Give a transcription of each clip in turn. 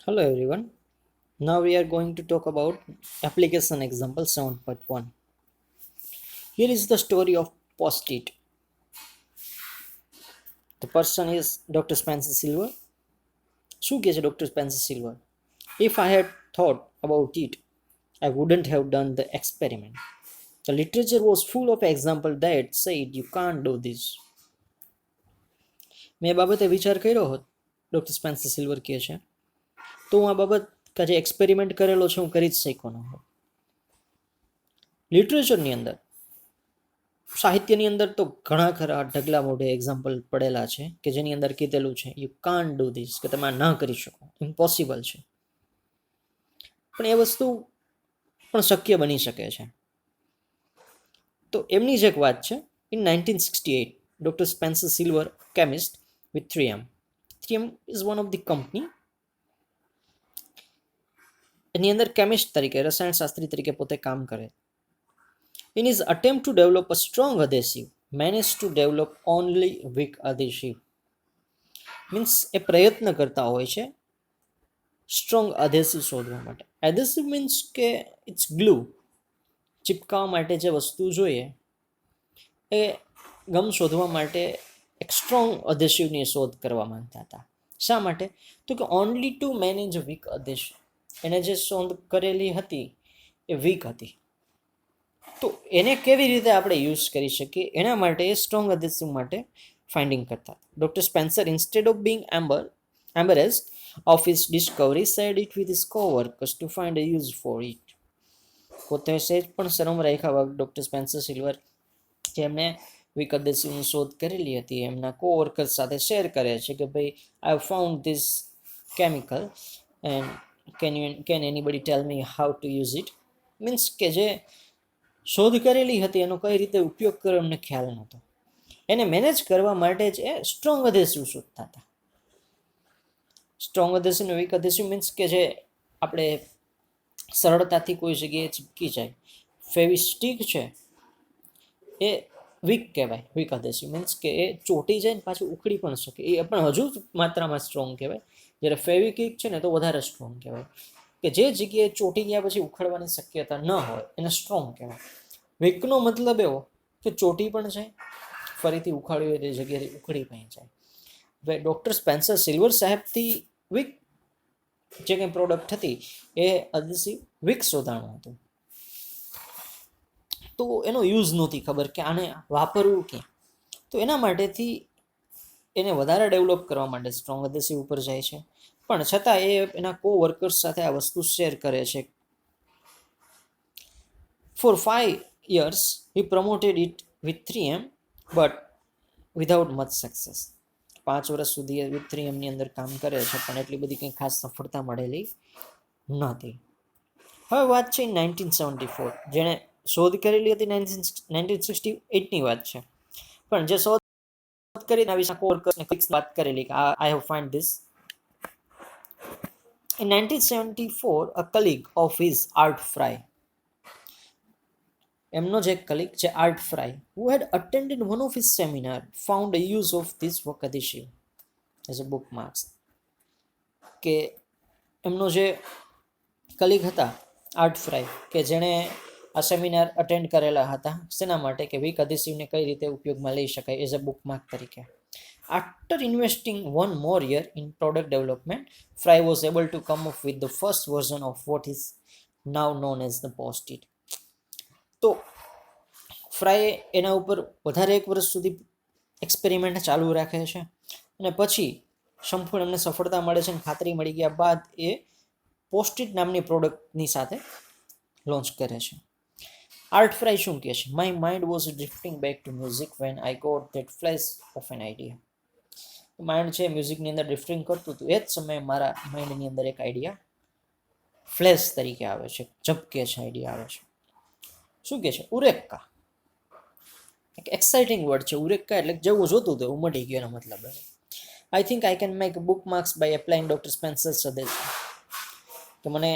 Hello everyone. Now we are going to talk about application example 7.1. Here is the story of Post-it. The person is Dr. Spencer Silver. શું કહે છે Dr. Spencer Silver? If I had thought about it, I wouldn't have done the experiment. The literature was full of examples that said you can't do this. મેં એ બાબતે વિચાર કર્યો હોત, doctor Spencer silver કહે છે, તો હું આ બાબત જે એક્સપેરિમેન્ટ કરેલો છે હું કરી જ શક્યો ન હોત. લિટરેચરની અંદર સાહિત્યની અંદર તો ઘણા ખરા ઢગલા મોઢે એક્ઝામ્પલ પડેલા છે કે જેની અંદર કીધેલું છે યુ કાન્ટ ડુ ધીસ, કે તમે આ ન કરી શકો, ઇમ્પોસિબલ છે. પણ એ વસ્તુ પણ શક્ય બની શકે છે. તો એમની જ એક વાત છે. In 1968 doctor Spencer Silver, chemist with 3M. 3M is one of the company. એની અંદર કેમિસ્ટ તરીકે, રસાયણશાસ્ત્રી તરીકે પોતે કામ કરે. In his attempt to develop a strong adhesive, managed to develop only weak adhesive. Means એ પ્રયત્ન કરતા હોય છે સ્ટ્રોંગ અધેસિવ શોધવા માટે. એધેસિવ મીન્સ કે ઇટ્સ ગ્લુ, ચિપકાવવા માટે જે વસ્તુ જોઈએ એ ગમ શોધવા માટે એક સ્ટ્રોંગ અધેસિવની શોધ કરવા માંગતા હતા. શા માટે? તો કે only two manage week adhesive. એને જે શોધ કરેલી હતી એ વીક હતી, તો એને કેવી રીતે આપણે યુઝ કરી શકીએ એના માટે સ્ટ્રોંગ અધેસિવ માટે ફાઇન્ડિંગ કરતા. Doctor Spencer instead of being embarrassed of his discovery said it with his co-workers to find a use for it. પોતે સહેજ પણ શરમ રાખ્યા વગર ડોક્ટર સ્પેન્સર સિલ્વર, જેમને વીક અધેસિવની શોધ કરેલી હતી, એમના કોવર્કર્સ સાથે શેર કરે છે કે ભાઈ I have found this chemical and can anybody tell me how to use it. Means કે જે શોધ કરેલી હતી એનો કઈ રીતે ઉપયોગ કર્યો એમને ખ્યાલ નહોતો. એને મેનેજ કરવા માટે જ એ સ્ટ્રોંગ અધેસિવ શોધતા હતા. સ્ટ્રોંગ અધેસિવ ને વીક અધેસિવ મીન્સ કે જે આપણે સરળતાથી કોઈ જગ્યાએ ચીપકી જાય. ફેવિસ્ટિક છે એ વીક કહેવાય, વીક અધેસિવ મીન્સ કે એ ચોટી જાય ને પાછું ઉખડી પણ શકે, એ પણ હજુ માત્રામાં સ્ટ્રોંગ કહેવાય. જ્યારે ફેવિક્વિક છે ને તો વધારે સ્ટ્રોંગ કહેવાય, કે જે જગ્યાએ ચોટી ગયા પછી ઉખડવાની શક્યતા ન હોય એને સ્ટ્રોંગ કહેવાય. વીકનો મતલબ એવો કે ચોટી પણ જાય, ફરીથી ઉખાડ્યું હોય તે જગ્યાએથી ઉખડી પણ જાય. હવે ડૉક્ટર સ્પેન્સર સિલ્વર સાહેબથી વીક જે કંઈ પ્રોડક્ટ હતી એ અધેસિવ વીક શોધાણું હતું, તો એનો યુઝ નહોતી ખબર કે આને વાપરવું ક્યાં. તો એના માટેથી એને વધારે ડેવલપ કરવા માટે સ્ટ્રોંગ અધેસિવ ઉપર જાય છે, પણ છતાં એ એના કો વર્કર્સ સાથે આ વસ્તુ શેર કરે છે. For 5 years he promoted it with 3M but without much success. 5 વર્ષ સુધી એ વિથ 3M ની અંદર કામ કરે છે પણ એટલી બધી કંઈ ખાસ સફળતા મળેલી નહોતી. હવે વાત છે 1974, જેણે શોધ કરેલી હતી 1968ની વાત છે, પણ જે શોધ કરીને વિશે કોવર્કર્સને ફિક્સ વાત કરેલી કે I have find this. In 1974, a colleague of his, Art Fry, એમનો જ એક કલીગ છે art fry, who had attended one of his seminar, found a use of this work adhesive as a bookmarks. કે એમનો જે colleague હતા art fry, કે જેણે આ સેમિનાર અટેન્ડ કરેલા હતા શેના માટે, કે વીક અધેસિવને કઈ રીતે ઉપયોગમાં લઈ શકાય એઝ અ બુકમાર્ક તરીકે. After investing one more year in product development, Fry was able to come up with the first version of what is now known as the Post-it. તો ફ્રાય એના ઉપર વધારે 1 વર્ષ સુધી એક્સપેરિમેન્ટ ચાલુ રાખે છે અને પછી સંપૂર્ણ એમને સફળતા મળે છે અને ખાતરી મળી ગયા બાદ એ પોસ્ટ-ઇટ નામની પ્રોડક્ટની સાથે લોન્ચ કરે છે. આર્ટ ફ્રાય શું કહે છે? My mind was drifting back to music when I got that flash of an idea. Mind છે મ્યુઝિકની અંદર ડ્રિફ્ટિંગ કરતું હતું, એ જ સમયે મારા માઇન્ડની અંદર એક આઈડિયા ફ્લેશ તરીકે આવે છે, ઝબકે છે આઈડિયા આવે છે. શું કહે છે? ઉરેક્કા. એક એક્સાઇટિંગ વર્ડ છે ઉરેક્કા, એટલે જેવું જોતું હતું એવું મળી ગયું એનો મતલબ. I think I can make bookmarks by applying doctor Spencer suggestion. તો મને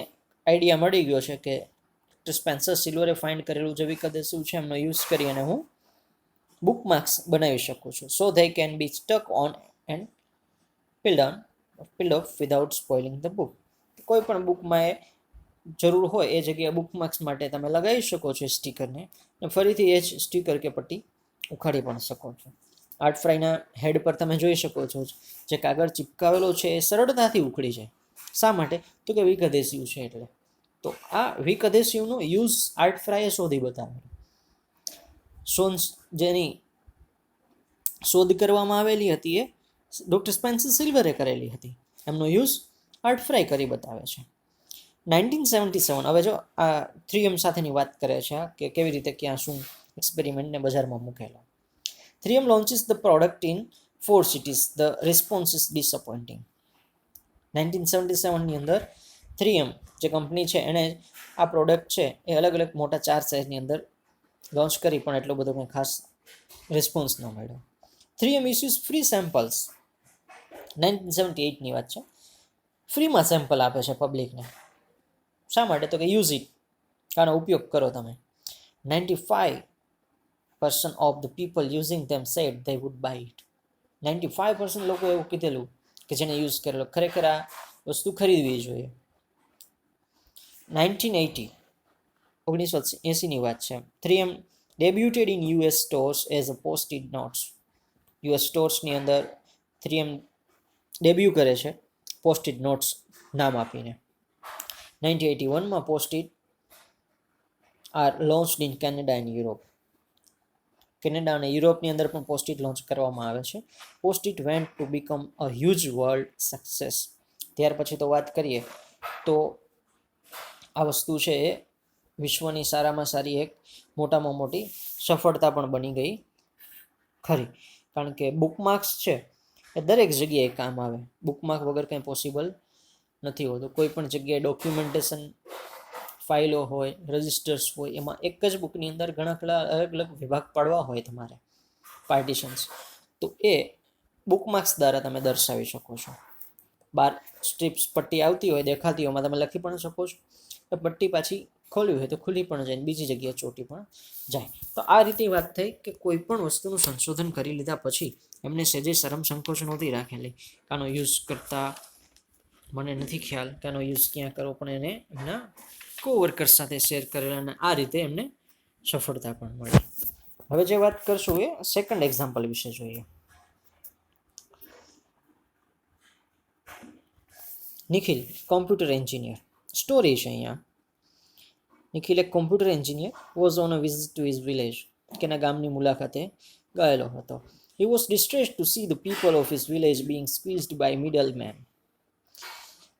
આઈડિયા મળી ગયો છે કે ડોક્ટર સ્પેન્સર સિલ્વરે ફાઇન્ડ કરેલું જે વીક અધેસિવ છે એમનો યુઝ કરી અને હું બુક માર્ક્સ બનાવી શકું છું. So they can be stuck on and pilled off without spoiling the book. કોઈ પણ બુકમાં એ જરૂર હોય એ જગ્યાએ બુકમાર્ક્સ માટે તમે લગાવી શકો છો સ્ટીકરને, અને ફરીથી એ જ સ્ટીકર કે પટ્ટી ઉખાડી પણ શકો છો. આર્ટ ફ્રાયના હેડ પર તમે જોઈ શકો છો જે કાગળ ચિપકાવેલો છે એ સરળતાથી ઉખડી જાય. શા માટે? તો કે વીક અધેસિવ છે એટલે. તો આ વીક અધેસિવનો યુઝ આર્ટ ફ્રાયે શોધી બતાવ્યો. સોન્સ જેની શોધ કરવામાં આવેલી હતી એ ડૉક્ટર સ્પેન્સર સિલ્વરે કરેલી હતી. એમનો યુઝ આર્ટ ફ્રાય કરી બતાવે છે. 1977, હવે જો આ 3M સાથેની વાત કરે છે કે કેવી રીતે ક્યાં શું એક્સપેરિમેન્ટને બજારમાં મૂકેલો. 3M launches the product in 4 cities. The response is disappointing. 1977 ની અંદર 3M જે કંપની છે એણે આ પ્રોડક્ટ છે એ અલગ અલગ મોટા 4 શહેરની અંદર લોન્ચ કરી, પણ એટલો બધો કંઈ ખાસ રિસ્પોન્સ ન મળ્યો. 3M issues free samples. 1978ની વાત છે. ફ્રીમાં સેમ્પલ આપે છે પબ્લિકને. શા માટે? તો કે યુઝ ઇટ, આનો ઉપયોગ કરો તમે. 95% of the people using them said they would buy it. 95% લોકો એવું કીધેલું કે જેને યુઝ કરેલો ખરેખર આ વસ્તુ ખરીદવી જોઈએ. 1980ની વાત છે. 3M debuted in US stores as a post-it notes. US સ્ટોર્સની અંદર 3M ડેબ્યુ કરે છે પોસ્ટ-ઇટ નોટ્સ નામ આપીને. 1981માં post it are launched in Canada and Europe. Canada અને યુરોપની અંદર પણ પોસ્ટ-ઇટ લોન્ચ કરવામાં આવે છે. Post it went to become a huge world success. ત્યાર પછી તો વાત કરીએ તો આ વસ્તુ છે એ વિશ્વની સારામાં સારી એક મોટામાં મોટી સફળતા પણ બની ગઈ ખરી. કારણ કે બુકમાર્ક્સ છે એ દરેક જગ્યાએ કામ આવે. બુકમાર્ક વગર કંઈ પોસિબલ નથી હોતું. કોઈ પણ જગ્યાએ ડોક્યુમેન્ટેશન ફાઇલો હોય, રજિસ્ટર્સ હોય, એમાં એક જ બુકની અંદર ઘણા ખરા અલગ અલગ વિભાગ પાડવા હોય તમારે, પાર્ટિશન્સ, તો એ બુકમાર્ક્સ દ્વારા તમે દર્શાવી શકો છો. 12 સ્ટ્રીપ્સ પટ્ટી આવતી હોય, દેખાતી હોય, એમાં તમે લખી પણ શકો છો. એ પટ્ટી પાછી ખોલવી હોય તો ખુલી પણ જાય, બીજી જગ્યાએ ચોટી પણ જાય. તો આ રીતે વાત થઈ કે કોઈ પણ વસ્તુનું સંશોધન કરી લીધા પછી એમને સહેજે શરમ સંકોચ નહોતી રાખેલી. આનો યુઝ કરતા મને નથી ખ્યાલ કે આનો યુઝ ક્યાં કરવો, પણ એને એમના કોવર્કર્સ સાથે શેર કરેલા અને આ રીતે એમને સફળતા પણ મળી. હવે જે વાત કરશું એ સેકન્ડ એક્ઝામ્પલ વિશે જોઈએ. Nikhil computer engineer. સ્ટોરી છે અહીંયા. નિખિલ એક computer engineer was on a visit to his village. કે એના ગામની મુલાકાતે ગયેલો હતો. He was distressed to see the people of his village being squeezed by middlemen.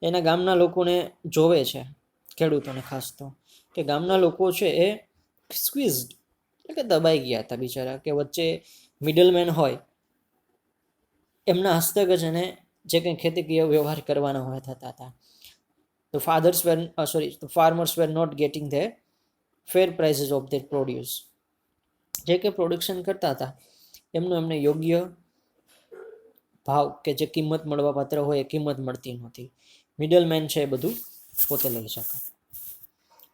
એના ગામના લોકોને જોવે છે, ખેડૂતોને ખાસ તો, કે ગામના લોકો છે એ સ્ક્વીઝડ એટલે કે દબાઈ ગયા હતા બિચારા, કે વચ્ચે મિડલમેન હોય એમના હસ્તક જ એને જે કંઈ ખેતીકીય વ્યવહાર કરવાના હોય થતા હતા. The farmers were not getting their fair prices of their produce. જે કે પ્રોડક્શન કરતા હતા એમને યોગ્ય ભાવ કે જે કિંમત મળવા પાત્ર હોય એ કિંમત મળતી નહોતી. મિડલમેન છે એ બધું પોતે લઈ શકે.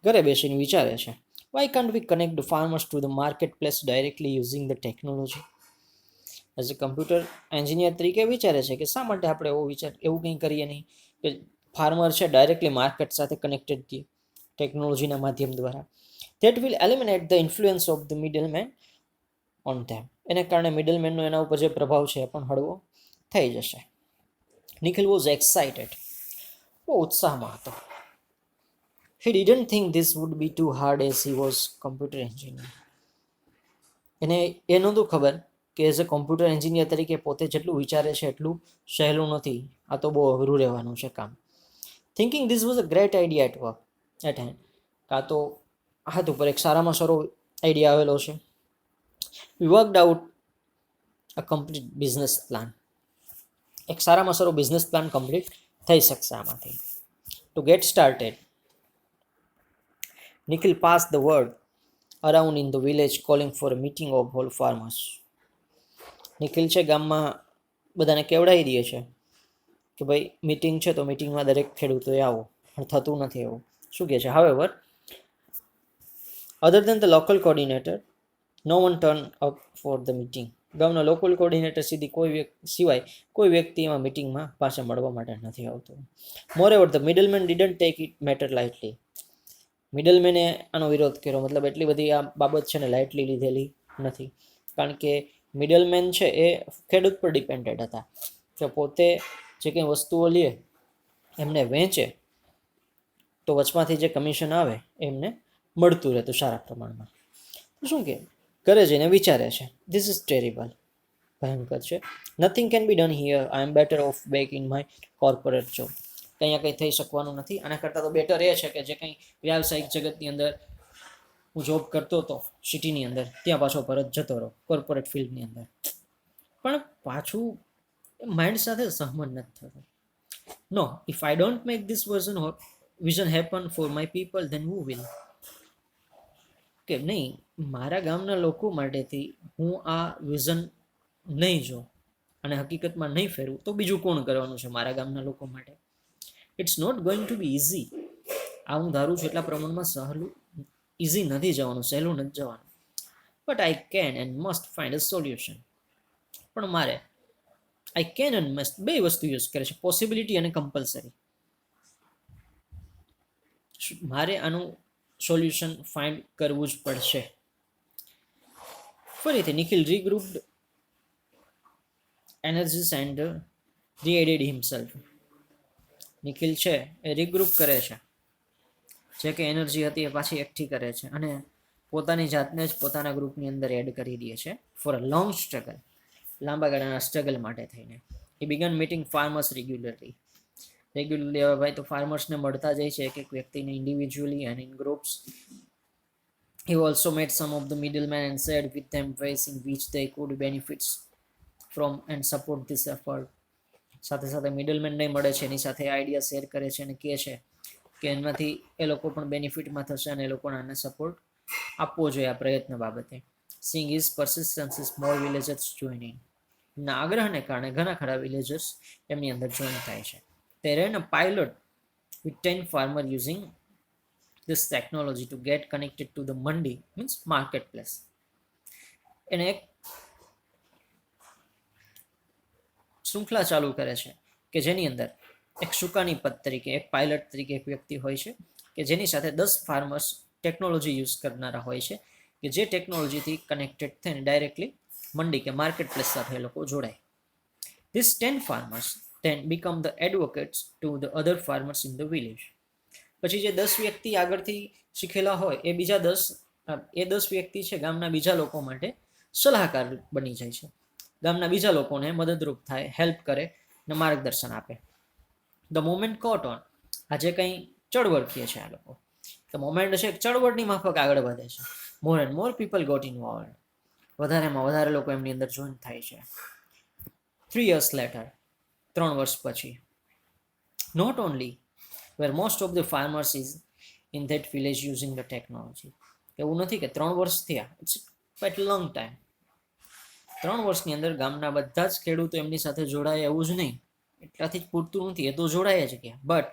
ઘરે બેસીને વિચારે છે, why can't we connect the farmers to the marketplace directly using the technology? As a computer engineer તરીકે વિચારે છે કે શા માટે આપણે એવું કંઈ કરીએ નહીં કે ફાર્મર છે ડાયરેક્ટલી માર્કેટ સાથે કનેક્ટેડ થઈએ ટેકનોલોજીના માધ્યમ દ્વારા. That will eliminate the influence of the middleman on them. એને કારણે મિડલમેનનો એના ઉપર જે પ્રભાવ છે એ પણ હળવો થઈ જશે. Nikhil was excited. બહુ ઉત્સાહમાં હતો. He didn't think this would be too hard as he was computer engineer. એને એ નહોતું ખબર કે એઝ અ કોમ્પ્યુટર એન્જિનિયર તરીકે પોતે જેટલું વિચારે છે એટલું સહેલું નથી. આ તો બહુ અઘરું રહેવાનું છે કામ. Thinking this was a great idea at work at hand. કાં તો હાથ ઉપર એક સારામાં સારો આઈડિયા આવેલો છે. We worked out a complete business plan. એક સારામાં સારો બિઝનેસ પ્લાન કમ્પ્લીટ થઈ શકશે આમાંથી. To get started, Nikhil passed the word around in the village calling for a meeting of all farmers. Nikhil છે ગામમાં બધાને કેવડાવી દે છે કે ભાઈ મીટિંગ છે તો મીટિંગમાં દરેક ખેડૂતોએ આવો, પણ થતું નથી એવું. શું કહે છે? However, other than the local coordinator, no one turned up for the meeting. ગામના લોકલ કોર્ડિનેટર સિવાય કોઈ વ્યક્તિ એમાં મિટિંગમાં પાછા મળવા માટે નથી આવતો. Moreover the middleman didn't take it matter lightly. મિડલમેને આનો વિરોધ કર્યો, મતલબ એટલી બધી આ બાબત છે ને લાઇટલી લીધેલી નથી, કારણ કે મિડલમેન છે એ ખેડૂત પર ડિપેન્ડેડ હતા, કે પોતે જે કંઈ વસ્તુઓ લે એમને વેચે તો વચમાંથી જે કમિશન આવે એમને મળતું રહેતું સારા પ્રમાણમાં. શું કે કરે છે ને વિચારે છે, ધીસ ઇઝ ટેરિબલ, ભયંકર છે. Nothing can be done here, I am better off back in my corporate job. કંઈ કંઈ થઈ શકવાનું નથી, આના કરતાં તો બેટર એ છે કે જે કંઈ વ્યાવસાયિક જગતની અંદર હું જોબ કરતો હતો સિટીની અંદર, ત્યાં પાછો પરત જતો રહો કોર્પોરેટ ફિલ્ડની અંદર. પણ પાછું માઇન્ડ સાથે સહમત નથી થતો. No, if I don't make this vision happen for my people, then who will. કે નહીં, મારા ગામના લોકો માટેથી હું આ વિઝન નહીં જોઉં અને હકીકતમાં નહીં ફેરવું તો બીજું કોણ કરવાનું છે મારા ગામના લોકો માટે? It's not going to be easy. આ હું ધારું છું એટલા પ્રમાણમાં ઇઝી નથી જવાનું, સહેલું નથી જવાનું. But I can and must find a solution. પણ મારે I can and must be વસ્તુ યુઝ કરે છે, પોસિબિલિટી અને કમ્પલસરી. મારે આનું સોલ્યુશન ફાઇન્ડ કરવું જ પડશે. ફરીથી Nikhil regrouped energies and readded himself. Nikhil છે એ રીગ્રુપ કરે છે, જે કે એનર્જી હતી એ પાછી એકઠી કરે છે અને પોતાની જાતને જ પોતાના ગ્રુપની અંદર એડ કરી દે છે ફોર અ લોંગ સ્ટ્રગલ, લાંબા ગાળાના સ્ટ્રગલ માટે થઈને. હી બિગન મીટિંગ ફાર્મર્સ રેગ્યુલરલી. હવે ભાઈ તો ફાર્મર્સને મળતા જાય છે એક એક વ્યક્તિને individually and in groups. He also met some of the middlemen and shared with them ways in which they could benefit from and support this effort. સાથે સાથે મિડલમેન નહીં મળે છે એની સાથે આઈડિયા શેર કરે છે અને કહે છે કે એનાથી એ લોકો પણ બેનિફિટમાં થશે અને એ લોકોને આને સપોર્ટ આપવો જોઈએ આ પ્રયત્ન બાબતે. Seeing his persistence, more villagers joining. ના આગ્રહને કારણે ઘણા ખરા વિલેજર્સ એમની અંદર જોઈન થાય છે. They ran a pilot with 10 farmers using this technology to get connected to the mandi, means marketplace. એને એક શૃંખલા ચાલુ કરે છે કે જેની અંદર એક સુકાની પદ તરીકે, એક પાયલટ તરીકે એક વ્યક્તિ હોય છે કે જેની સાથે 10 ફાર્મર્સ ટેકનોલોજી યુઝ કરનારા હોય છે કે જે ટેકનોલોજીથી કનેક્ટેડ થઈને ડાયરેક્ટલી મંડી કે માર્કેટ પ્લેસ સાથે એ લોકો જોડાય. These 10 farmers then become the advocates to the other farmers in the village. પછી જે 10 વ્યક્તિ આગળથી શીખેલા હોય એ બીજા 10 વ્યક્તિ છે ગામના બીજા લોકો માટે સલાહકાર બની જાય છે, ગામના બીજા લોકોને મદદરૂપ થાય, હેલ્પ કરે ને માર્ગદર્શન આપે. ધ મોમેન્ટ કોટ ઓન, આ જે કંઈ ચળવળ કહે છે આ લોકો, ધ મોમેન્ટ છે ચળવળની માફક આગળ વધે છે. More and more people got involved, વધારેમાં વધારે લોકો એમની અંદર જોઈન થાય છે. 3 years later, 3 વર્ષ પછી, not only where most of the farmers is in that village using the technology. એવું નથી કે 3 વર્ષ થયા, ઇટ્સ quite long time. 3 વર્ષની અંદર ગામના બધા જ ખેડૂતો એમની સાથે જોડાય એવું જ નહીં, એટલાથી જ પૂરતું નથી, એ તો જોડાય જ ગયા. But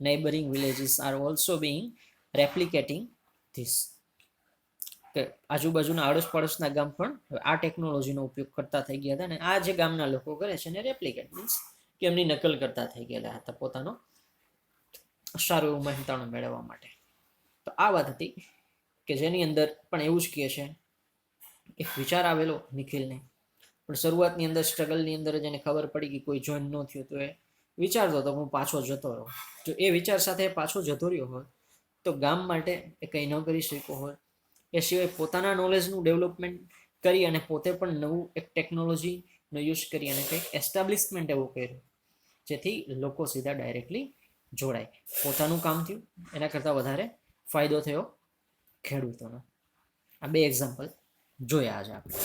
neighbouring villages are also being replicating this, કે આજુબાજુના આડોશ પાડોશના ગામ પણ આ ટેકનોલોજીનો ઉપયોગ કરતા થઈ ગયા હતા અને આ જે ગામના લોકો કરે છે એને રેપ્લિકેટ મીન્સ કે એમની નકલ કરતા થઈ ગયેલા હતા પોતાનો સારું એવું મહેનતાણું મેળવવા માટે. તો આ વાત હતી કે જેની અંદર પણ એવું જ કહે છે, એક વિચાર આવેલો નિખિલને, પણ શરૂઆતની અંદર સ્ટ્રગલની અંદર જ એને ખબર પડી કે કોઈ જોઈન ન થયું તો એ વિચારતો હતો હું પાછો જતો રહું. જો એ વિચાર સાથે પાછો જતો રહ્યો હોય તો ગામ માટે એ કંઈ ન કરી શક્યો હોય. એ સિવાય પોતાના નોલેજનું ડેવલપમેન્ટ કરી અને પોતે પણ નવું એક ટેકનોલોજીનો યુઝ કરી અને કંઈક એસ્ટાબ્લિશમેન્ટ એવું કર્યું જેથી લોકો સીધા ડાયરેક્ટલી જોડાય. પોતાનું કામ થયું, એના કરતાં વધારે ફાયદો થયો ખેડૂતોનો. આ 2 એક્ઝામ્પલ જોયા આજે આપણે.